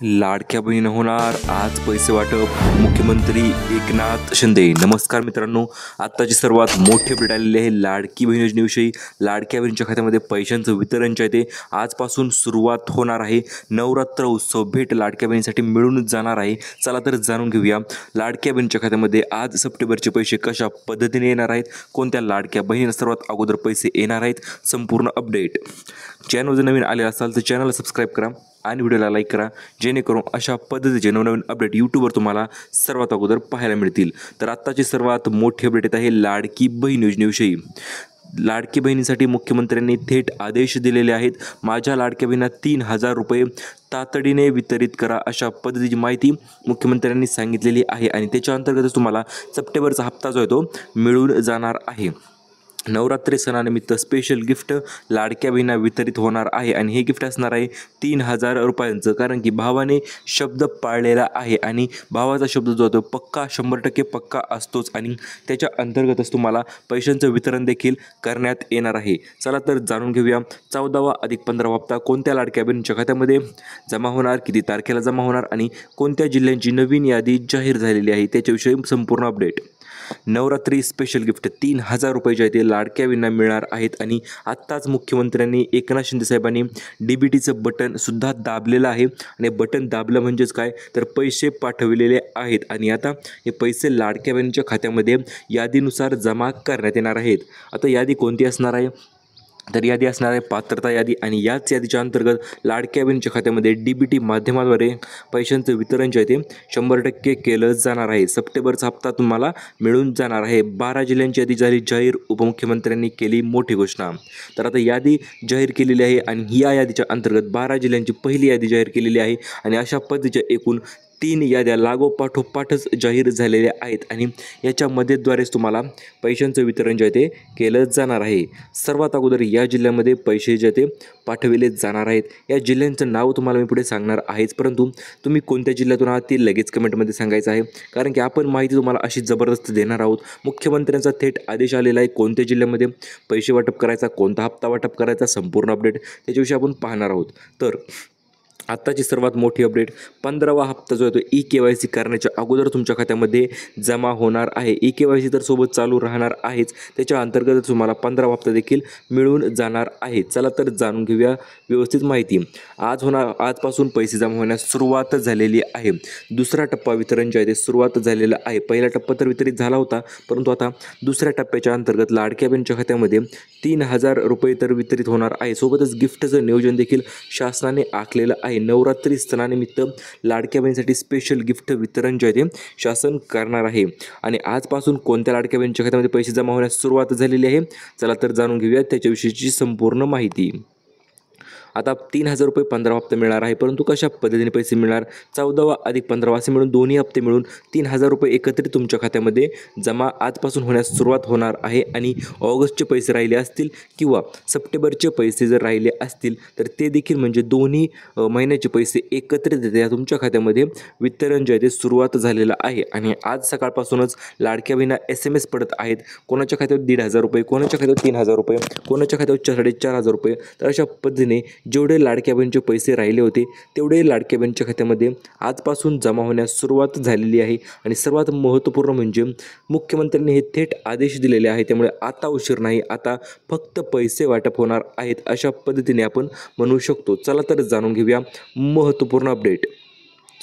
लाडक्या बहिणीनं होणार आज पैसे वाटप, मुख्यमंत्री एकनाथ शिंदे. नमस्कार मित्रांनो, आत्ताची सर्वात मोठी अपडेट आलेली आहे लाडकी बहीण योजनेविषयी. लाडक्या बहिणीच्या खात्यामध्ये पैशांचं वितरण जे आहे ते आजपासून सुरुवात होणार आहे. नवरात्र उत्सव भेट लाडक्या बहिणीसाठी मिळून जाणार आहे. चला तर जाणून घेऊया लाडक्या बहिणीच्या खात्यामध्ये आज सप्टेंबरचे पैसे कशा पद्धतीने येणार आहेत, कोणत्या लाडक्या बहिणीला सर्वात अगोदर पैसे येणार आहेत, संपूर्ण अपडेट. चॅनल जर नवीन आले असाल तर चॅनलला सबस्क्राईब करा आणि व्हिडिओला लाईक करा, जेणेकरून अशा पद्धतीचे नवनवीन अपडेट यूट्यूबवर तुम्हाला सर्वात अगोदर पाहायला मिळतील. तर आत्ताची सर्वात मोठी अपडेट येत आहे लाडकी बहीण योजनेविषयी. लाडकी बहिणीसाठी मुख्यमंत्र्यांनी थेट आदेश दिलेले आहेत. माझ्या लाडक्या बहिणींना 3,000 रुपये तातडीने वितरित करा, अशा पद्धतीची माहिती मुख्यमंत्र्यांनी सांगितलेली आहे. आणि त्याच्या अंतर्गतच तुम्हाला सप्टेंबरचा हप्ता जो आहे तो मिळून जाणार आहे. नवरात्री सणानिमित्त स्पेशल गिफ्ट लाडक्या बहिणींना वितरित होणार आहे. आणि हे गिफ्ट असणार आहे 3,000 रुपयांचं. कारण की भावाने शब्द पाळलेला आहे आणि भावाचा शब्द जो होतो पक्का 100% पक्का असतोच. आणि त्याच्या अंतर्गतच तुम्हाला पैशांचं वितरण देखील करण्यात येणार आहे. चला तर जाणून घेऊया 14वा अधिक 15वा हप्ता कोणत्या लाडक्या बहिणींच्या खात्यामध्ये जमा होणार, किती तारखेला जमा होणार आणि कोणत्या जिल्ह्यांची नवीन यादी जाहीर झालेली आहे त्याच्याविषयी संपूर्ण अपडेट. नवरात्री स्पेशल गिफ्ट 3,000 रुपये जे आहे ते लाडक्या बहिणींना मिळणार आहेत. आणि आत्ताच मुख्यमंत्र्यांनी एकनाथ शिंदे साहेबांनी DBTचं बटन सुद्धा दाबलेलं आहे. आणि बटन दाबलं म्हणजेच काय तर पैसे पाठविलेले आहेत. आणि आता हे पैसे लाडक्या बहिणींच्या खात्यामध्ये यादीनुसार जमा करण्यात येणार आहेत. आता यादी कोणती असणार आहे तर यादी असणार आहे पात्रता यादी. आणि याच यादीच्या अंतर्गत लाडक्या बहिणीच्या खात्यामध्ये DBT माध्यमाद्वारे पैशांचं वितरण जे आहे ते 100% केलं जाणार आहे. सप्टेंबरचा हप्ता तुम्हाला मिळून जाणार आहे. 12 जिल्ह्यांची यादी झाली जाहीर, उपमुख्यमंत्र्यांनी केली मोठी घोषणा. तर आता यादी जाहीर केलेली आहे आणि या यादीच्या अंतर्गत 12 जिल्ह्यांची पहिली यादी जाहीर केलेली आहे. आणि अशा पद्धतीच्या एकूण 3 याद्या लागोपाठोपाठच जाहीर झालेल्या आहेत. आणि याच्यामध्येद्वारेच तुम्हाला पैशांचं वितरण जे आहे ते केलं जाणार आहे. सर्वात अगोदर या जिल्ह्यामध्ये पैसे जे ते पाठविले जाणार आहेत. या जिल्ह्यांचं नाव तुम्हाला मी पुढे सांगणार आहेच, परंतु तुम्ही कोणत्या जिल्ह्यातून आहात ते लगेच कमेंटमध्ये सांगायचं आहे. कारण की आपण माहिती तुम्हाला अशी जबरदस्त देणार आहोत. मुख्यमंत्र्यांचा थेट आदेश आलेला आहे कोणत्या जिल्ह्यामध्ये पैसे वाटप करायचा, कोणता हप्ता वाटप करायचा, संपूर्ण अपडेट त्याच्याविषयी आपण पाहणार आहोत. तर आत्ताची सर्वात मोठी अपडेट 15वा हप्ता जो आहे तो EKYC करण्याच्या अगोदर तुमच्या खात्यामध्ये जमा होणार आहे. EKYC तर सोबत चालू राहणार आहेच, त्याच्या अंतर्गत तुम्हाला 15वा हप्ता देखील मिळून जाणार आहे. चला तर जाणून घेऊया व्यवस्थित माहिती. आजपासून पैसे जमा होण्यास सुरुवात झालेली आहे. दुसरा टप्पा वितरण जे आहे ते सुरुवात झालेलं आहे. पहिला टप्पा तर वितरित झाला होता, परंतु आता दुसऱ्या टप्प्याच्या अंतर्गत लाडक्या बहिणीच्या खात्यामध्ये 3,000 रुपये तर वितरित होणार आहे. सोबतच गिफ्टचं नियोजन देखील शासनाने आखलेलं आहे. नवरात्री सणानिमित्त लाडक्या बहिणीसाठी स्पेशल गिफ्ट वितरण जे आहे ते शासन करणार आहे. आणि आजपासून कोणत्या लाडक्या बहिणीच्या खात्यामध्ये पैसे जमा होण्यास सुरुवात झालेली आहे, चला तर जाणून घेऊया त्याच्याविषयीची संपूर्ण माहिती. आता 3,000 रुपये 15 हप्ते मिळणार आहे, परंतु कशा पद्धतीने पैसे मिळणार 14वा अधिक 15वा असे मिळून दोन्ही हप्ते मिळून 3,000 रुपये एकत्रित तुमच्या खात्यामध्ये जमा आजपासून होण्यास सुरुवात होणार आहे. आणि ऑगस्टचे पैसे राहिले असतील किंवा सप्टेंबरचे पैसे जर राहिले असतील तर ते देखील म्हणजे दोन्ही महिन्याचे पैसे एकत्रित तुमच्या खात्यामध्ये वितरण जे आहे ते सुरुवात झालेलं आहे. आणि आज सकाळपासूनच लाडक्या बहिणींना SMS पडत आहेत. कोणाच्या खात्यावर 1,500 रुपये, कोणाच्या खात्यावर 3,000 रुपये, कोणाच्या खात्यावर 4,500 रुपये. तर अशा पद्धतीने जेवढे लाडक्या बहिणीचे पैसे राहिले होते तेवढे लाडक्या बहिणीच्या खात्यामध्ये आजपासून जमा होण्यास सुरुवात झालेली आहे. आणि सर्वात महत्त्वपूर्ण म्हणजे मुख्यमंत्र्यांनी हे थेट आदेश दिलेले आहे, त्यामुळे आता उशीर नाही, आता फक्त पैसे वाटप होणार आहेत अशा पद्धतीने आपण म्हणू शकतो. चला तर जाणून घेऊया महत्त्वपूर्ण अपडेट.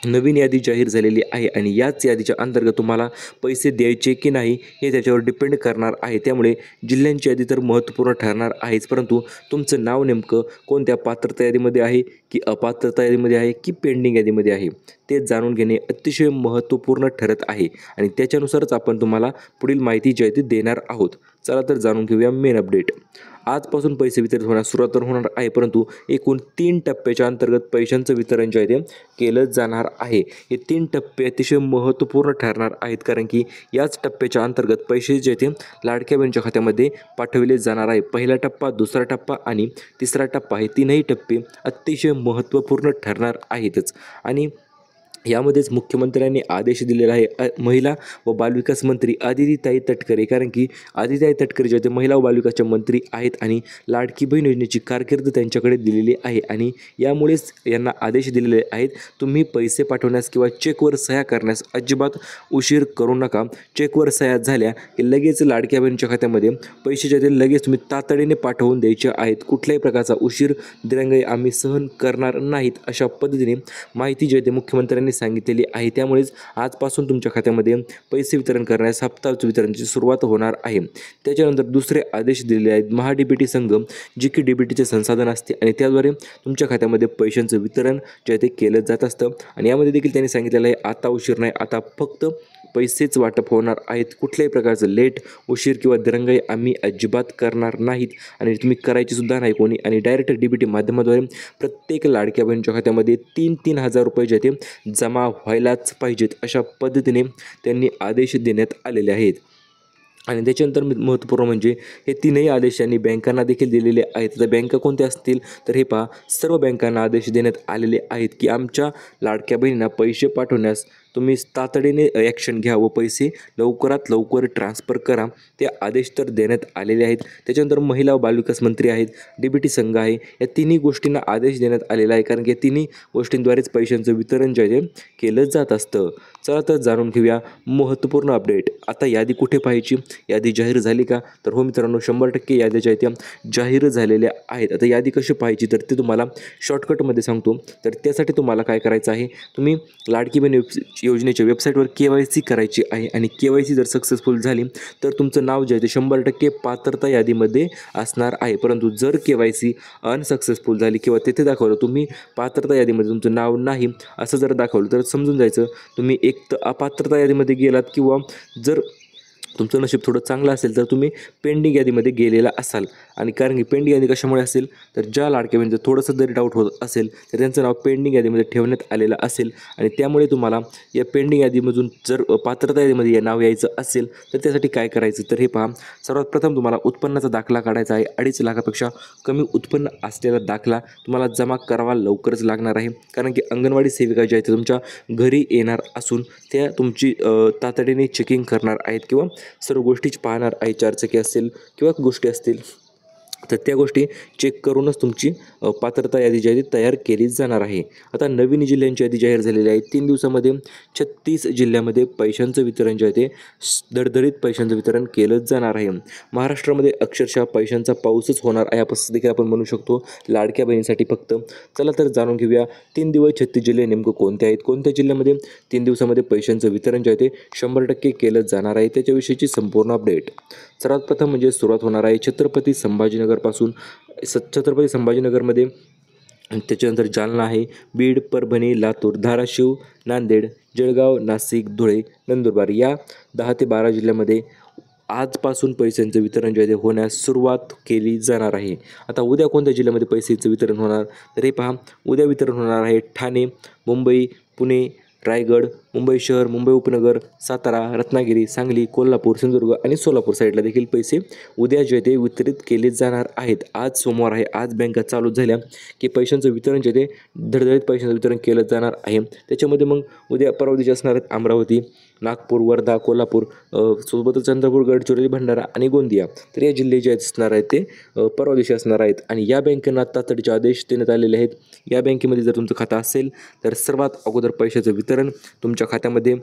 नवीन यादी जाहीर झालेली आहे आणि याच यादीच्या अंतर्गत तुम्हाला पैसे द्यायचे की नाही हे त्याच्यावर डिपेंड करणार आहे. त्यामुळे जिल्ह्यांची यादी तर महत्त्वपूर्ण ठरणार आहेच, परंतु तुमचं नाव नेमकं कोणत्या पात्रता यादीमध्ये आहे की अपात्रता यादीमध्ये आहे की पेंडिंग यादीमध्ये आहे ते जाणून घेणे अतिशय महत्त्वपूर्ण ठरत आहे. आणि त्याच्यानुसारच आपण तुम्हाला पुढील माहिती जी आहे ती देणार आहोत. चला तर जाणून घेऊया मेन अपडेट. आजपासून पैसे वितरित होण्यास सुरुवात तर होणार आहे, परंतु एकूण 3 टप्प्याच्या अंतर्गत पैशांचं वितरण जे आहे ते केलं जाणार आहे. हे 3 टप्पे अतिशय महत्त्वपूर्ण ठरणार आहेत, कारण की याच टप्प्याच्या अंतर्गत पैसे जे ते लाडक्या बहिणीच्या खात्यामध्ये पाठविले जाणार आहे. पहिला टप्पा, दुसरा टप्पा आणि तिसरा टप्पा हे 3ही टप्पे अतिशय महत्त्वपूर्ण ठरणार आहेतच. आणि यामध्येच मुख्यमंत्र्यांनी आदेश दिलेला आहे महिला व बालविकास मंत्री आदितीताई तटकरे, कारण की आदितीताई तटकरे जे ते महिला व बालविकासच्या मंत्री आहेत आणि लाडकी बहीण योजनेची कारकीर्द त्यांच्याकडे दिलेली आहे आणि यामुळेच यांना आदेश दिलेले आहेत, तुम्ही पैसे पाठवण्यास किंवा चेकवर सह्या करण्यास अजिबात उशीर करू नका. चेकवर सह्या झाल्या की लगेच लाडक्या बहिणीच्या खात्यामध्ये पैसे जे ते लगेच तुम्ही तातडीने पाठवून द्यायचे आहेत. कुठल्याही प्रकारचा उशीर दिरंगाई आम्ही सहन करणार नाहीत, अशा पद्धतीने माहिती जे ते मुख्यमंत्र्यांनी सांगितलेली आहे. त्यामुळेच आजपासून तुमच्या खात्यामध्ये पैसे वितरण करण्यास हप्ता वितरणाची सुरुवात होणार आहे. त्याच्यानंतर दुसरे आदेश दिलेले आहेत महा DBT संघ, जे की DBTचे संसाधन असते आणि त्याद्वारे तुमच्या खात्यामध्ये पैशांचं वितरण जे आहे ते केलं जात असतं. आणि यामध्ये देखील त्यांनी सांगितलेलं आहे आता उशीर नाही, आता फक्त पैसेच वाटप होणार आहेत. कुठल्याही प्रकारचं लेट, उशीर किंवा दिरंगाई आम्ही अजिबात करणार नाहीत आणि तुम्ही करायची सुद्धा नाही कोणी. आणि डायरेक्ट DBT माध्यमाद्वारे प्रत्येक लाडक्या बहिणीच्या खात्यामध्ये 3,000 रुपये जे ते जमा व्हायलाच पाहिजेत, अशा पद्धतीने त्यांनी आदेश देण्यात आलेले आहेत. आणि त्याच्यानंतर महत्त्वपूर्ण म्हणजे हे तीनही आदेश यांनी बँकांना देखील दिलेले आहेत. तर बँका कोणत्या असतील तर हे पहा, सर्व बँकांना आदेश देण्यात आलेले आहेत की आमच्या लाडक्या बहिणींना पैसे पाठवण्यास तुम्ही तातडीने ॲक्शन घ्या व पैसे लवकरात लवकर ट्रान्सफर करा. ते आदेश तर देण्यात आलेले आहेत. त्याच्यानंतर महिला व बालविकास मंत्री आहेत, DBT संघ आहे, या तिन्ही गोष्टींना आदेश देण्यात आलेला आहे, कारण की तिन्ही गोष्टींद्वारेच पैशांचं वितरण जे आहे ते केलं जात असतं. चला तर जाणून घेऊया महत्त्वपूर्ण अपडेट. आता यादी कुठे पाहायची, यादी जाहीर झाली का? तर हो मित्रांनो, 100% याद्या ज्या आहेत त्या जाहीर झालेल्या आहेत. आता यादी कशी पाहायची तर ते तुम्हाला शॉर्टकटमध्ये सांगतो. तर त्यासाठी तुम्हाला काय करायचं आहे, तुम्ही लाडकी बहीण योजनेच्या वेबसाईटवर KYC करायची आहे आणि KYC जर सक्सेसफुल झाली तर तुमचं नाव जे आहे ते 100% पात्रता यादीमध्ये असणार आहे. परंतु जर KYC अनसक्सेसफुल झाली किंवा तेथे दाखवलं तुम्ही पात्रता यादीमध्ये तुमचं नाव नाही असं जर दाखवलं तर समजून जायचं तुम्ही एक तर अपात्रता यादीमध्ये गेलात, किंवा जर तुमचं नशीब थोडं चांगलं असेल तर तुम्ही पेंडिंग यादीमध्ये गेलेला असाल. आणि कारण की पेंडिंग यादी कशामुळे असेल तर ज्या लाडक्या बहिणीचं थोडंसं जरी डाऊट होत असेल तर त्यांचं नाव पेंडिंग यादीमध्ये ठेवण्यात आलेलं असेल आणि त्यामुळे तुम्हाला या पेंडिंग यादीमधून जर पात्रता यादीमध्ये नाव यायचं असेल तर त्यासाठी काय करायचं तर हे पहा, सर्वात प्रथम तुम्हाला उत्पन्नाचा दाखला काढायचा आहे. 2.5 लाखापेक्षा कमी उत्पन्न असलेला दाखला तुम्हाला जमा करावा लवकरच लागणार आहे, कारण की अंगणवाडी सेविका ज्या आहेत तुमच्या घरी येणार असून त्या तुमची तातडीने चेकिंग करणार आहेत किंवा सर्व गोष्टीच पाहणार आहे. 4 चाकी असेल किंवा गोष्टी असतील तर त्या गोष्टी चेक करूनच तुमची पात्रता यादी जी आहे ती तयार केली जाणार आहे. आता नवीन जिल्ह्यांची यादी जाहीर झालेली आहे. 3 दिवसामध्ये 36 जिल्ह्यामध्ये पैशांचं वितरण जे आहे ते दरदरीत पैशांचं वितरण केलं जाणार आहे. महाराष्ट्रामध्ये अक्षरशः पैशांचा पाऊसच होणार आहे असं देखील आपण म्हणू शकतो लाडक्या बहिणीसाठी फक्त. चला तर जाणून घेऊया 3 दिवस 36 जिल्हे नेमकं कोणते आहेत, कोणत्या जिल्ह्यामध्ये 3 दिवसामध्ये पैशांचं वितरण जे आहे ते 100% केलं जाणार आहे, त्याच्याविषयीची संपूर्ण अपडेट. सर्वात प्रथम म्हणजे सुरुवात होणार आहे छत्रपती संभाजीनगरपासून. छत्रपती संभाजीनगरमध्ये त्याच्यानंतर जालना आहे, बीड, परभणी, लातूर, धाराशिव, नांदेड, जळगाव, नाशिक, धुळे, नंदुरबार या 10 ते 12 जिल्ह्यामध्ये आजपासून पैशांचं वितरण जे आहे ते होण्यास सुरुवात केली जाणार आहे. आता उद्या कोणत्या जिल्ह्यामध्ये पैशांचं वितरण होणार तर हे पहा, उद्या वितरण होणार आहे ठाणे, मुंबई, पुणे, रायगड, मुंबई शहर, मुंबई उपनगर, सातारा, रत्नागिरी, सांगली, कोल्हापूर, सिंधुदुर्ग आणि सोलापूर साईडला देखील पैसे उद्या जे ते वितरित केले जाणार आहेत. आज सोमवार आहे, आज बँका चालू झाल्या की पैशांचं वितरण जे ते धडधडीत पैशांचं वितरण केलं जाणार आहे. त्याच्यामध्ये मग उद्या परवा दिवशी असणार आहेत अमरावती, नागपूर, वर्धा, कोल्हापूर, सोबतच चंद्रपूर, गडचिरोली, भंडारा आणि गोंदिया. तर या जिल्हे जे असणार आहेत ते परवा दिवशी असणार आहेत. आणि या बँकेंना तातडीचे आदेश देण्यात आलेले आहेत. या बँकेमध्ये जर तुमचं खातं असेल तर सर्वात अगोदर पैशाचं वितरण तुमच्या खात्यामध्ये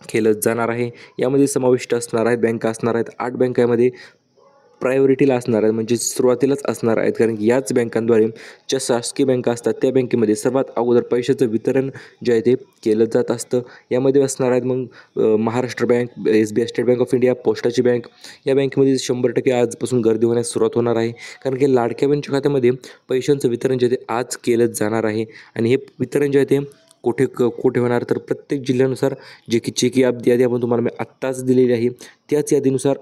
केलं जाणार आहे. यामध्ये समाविष्ट असणार आहेत बँका असणार आहेत 8 बँकांमध्ये प्रायोरिटीला असणार आहेत, म्हणजे सुरुवातीलाच असणार आहेत, कारण की याच बँकांद्वारे ज्या शासकीय बँका असतात त्या बँकेमध्ये सर्वात अगोदर पैशाचं वितरण जे आहे ते केलं जात असतं. यामध्ये असणार आहेत मग Maharashtra bank, SBI state bank of India, पोस्टाची बँक. या बँकेमध्ये 100% आजपासून गर्दी होण्यास सुरुवात होणार आहे, कारण की लाडक्या बहिणीच्या खात्यामध्ये पैशांचं वितरण जे आहे ते आज केलं जाणार आहे. आणि हे वितरण जे आहे ते कुठे होणार तर प्रत्येक जिल्ह्यानुसार जे की चेक यादी आपण तुम्हाला मी आत्ताच दिलेली आहे त्याच यादीनुसार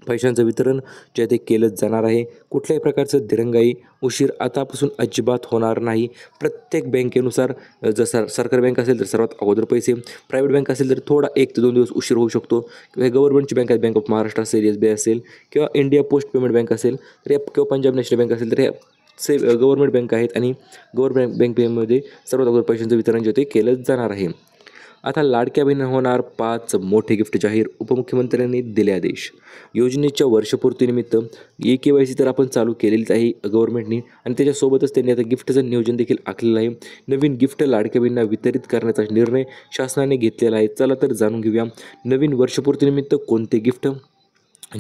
पैशांचं वितरण जे आहे ते केलं जाणार आहे. कुठल्याही प्रकारचं दिरंगाई, उशीर आतापासून अजिबात होणार नाही. प्रत्येक बँकेनुसार जर सरकारी बँक असेल तर सर्वात अगोदर पैसे, प्रायव्हेट बँक असेल तर थोडा 1 ते 2 दिवस उशीर होऊ शकतो, किंवा गव्हर्नमेंटची बँक आहे, बँक ऑफ महाराष्ट्र असेल, SBI असेल किंवा इंडिया पोस्ट पेमेंट बँक असेल तर किंवा पंजाब नॅशनल बँक असेल तर गव्हर्नमेंट बँक आहेत आणि गव्हर्नमेंट बँकेमध्ये सर्वात अगोदर पैशांचं वितरण जे ते केलं जाणार आहे. आता लाडक्या बहिणींना होणार 5 मोठे गिफ्ट जाहीर, उपमुख्यमंत्र्यांनी दिले आदेश. योजनेच्या वर्षपूर्तीनिमित्त KYC तर आपण चालू केलेलीच आहे गव्हर्नमेंटनी आणि त्याच्यासोबतच त्यांनी आता गिफ्टचं नियोजन देखील आखलेलं आहे. नवीन गिफ्ट लाडक्या बहिणींना वितरित करण्याचा निर्णय शासनाने घेतलेला आहे. चला तर जाणून घेऊया नवीन वर्षपूर्तीनिमित्त कोणते गिफ्ट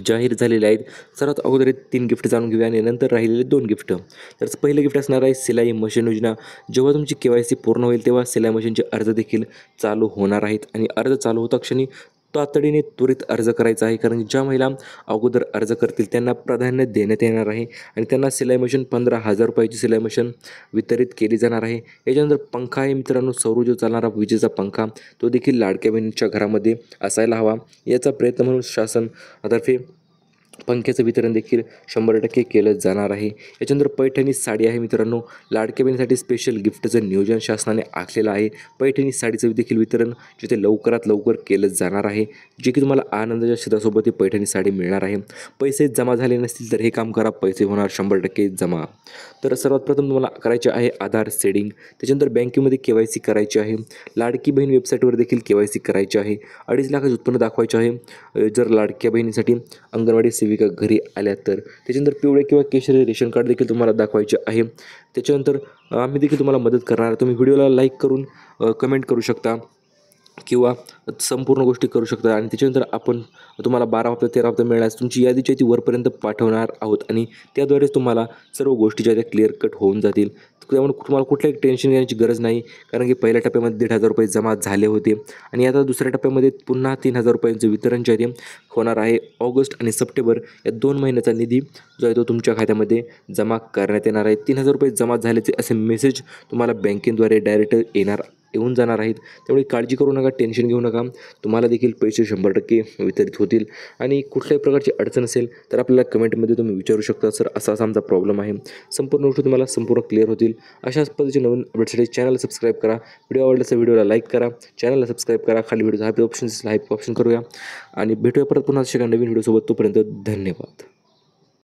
जाहीर झालेले आहेत. सर्वात अगोदर 3 गिफ्ट जाणून घेऊया आणि नंतर राहिलेले 2 गिफ्ट. तर पहिलं गिफ्ट असणार आहे सिलाई मशीन योजना. जेव्हा तुमची KYC पूर्ण होईल तेव्हा सिलाई मशीनचे अर्ज देखील चालू होणार आहेत आणि अर्ज चालू होता क्षणी तातडीने त्वरित अर्ज करायचा आहे, कारण ज्या महिला अगोदर अर्ज करतील त्यांना प्राधान्य देण्यात येणार आहे आणि त्यांना सिलाई मशीन 15,000 रुपयाची सिलाई मशीन वितरित केली जाणार आहे. याच्यानंतर पंखा आहे मित्रांनो, सौरऊर्जेवर चालणारा विजेचा पंखा, तो देखील लाडक्या बहिणींच्या घरामध्ये असायला हवा. याचा प्रयत्न म्हणून शासनातर्फे पंख्याचं वितरण देखील 100% केलं जाणार आहे. याच्यानंतर पैठणी साडी आहे मित्रांनो, लाडक्या बहिणीसाठी स्पेशल गिफ्टचं नियोजन शासनाने आखलेलं आहे. पैठणी साडीचं देखील वितरण जिथे लवकरात लवकर केलं जाणार आहे, जे की तुम्हाला आनंदाच्या शब्दासोबत ही पैठणी साडी मिळणार आहे. पैसे जमा झाले नसतील तर हे काम करा, पैसे होणार 100% जमा. तर सर्वात प्रथम तुम्हाला करायचे आहे आधार सेडिंग. त्याच्यानंतर बँकेमध्ये KYC करायची आहे. लाडकी बहीण वेबसाईटवर देखील KYC करायची आहे. 2.5 लाखाचे उत्पन्न दाखवायचे आहे जर लाडक्या बहिणीसाठी अंगणवाडी सेविका घरी आल्या तर. त्याच्यानंतर पिवळे किंवा केशरी रेशन कार्ड देखील तुम्हाला दाखवायचे आहे. त्याच्यानंतर आम्ही देखील तुम्हाला मदत करणार. तुम्ही व्हिडिओला लाईक करून कमेंट करू शकता किंवा संपूर्ण गोष्टी करू शकता आणि त्याच्यानंतर आपण तुम्हाला 12 हप्ते 13 हप्ते मिळाल्यास तुमची यादी ती वरपर्यंत पाठवणार आहोत आणि त्याद्वारेच तुम्हाला सर्व गोष्टी ज्या त्या क्लिअर कट होऊन जातील. त्यामुळे तुम्हाला कुठल्याही टेन्शन घेण्याची गरज नाही, कारण की पहिल्या टप्प्यामध्ये 1,500 रुपये जमा झाले होते आणि आता दुसऱ्या टप्प्यामध्ये पुन्हा 3,000 रुपयांचं वितरण जे आहे ते होणार आहे. ऑगस्ट आणि सप्टेंबर या 2 महिन्याचा निधी जो आहे तो तुमच्या खात्यामध्ये जमा करण्यात येणार आहे. 3,000 रुपये जमा झाल्याचे असे मेसेज तुम्हाला बँकेद्वारे डायरेक्ट येऊन जाणार आहेत. त्यामुळे काळजी करू नका, टेन्शन घेऊ नका. तुम्हाला देखील पैसे 100% वितरित होतील आणि कुठल्याही प्रकारची अडचण असेल तर आपल्याला कमेंटमध्ये तुम्ही विचारू शकता, सर असा आमचा प्रॉब्लेम आहे. संपूर्ण गोष्टी तुम्हाला संपूर्ण क्लिअर होतील. अशाच पद्धतीचे नवीन अपडेटसाठी चॅनलला सबस्क्राईब करा. व्हिडिओ आवडला तर व्हिडिओला लाईक करा, चॅनलला सबस्क्राईब करा. खाली व्हिडिओ हाईप ऑप्शन करूया आणि भेटूया परत पुन्हा अशा नवीन व्हिडिओसोबत. तोपर्यंत धन्यवाद.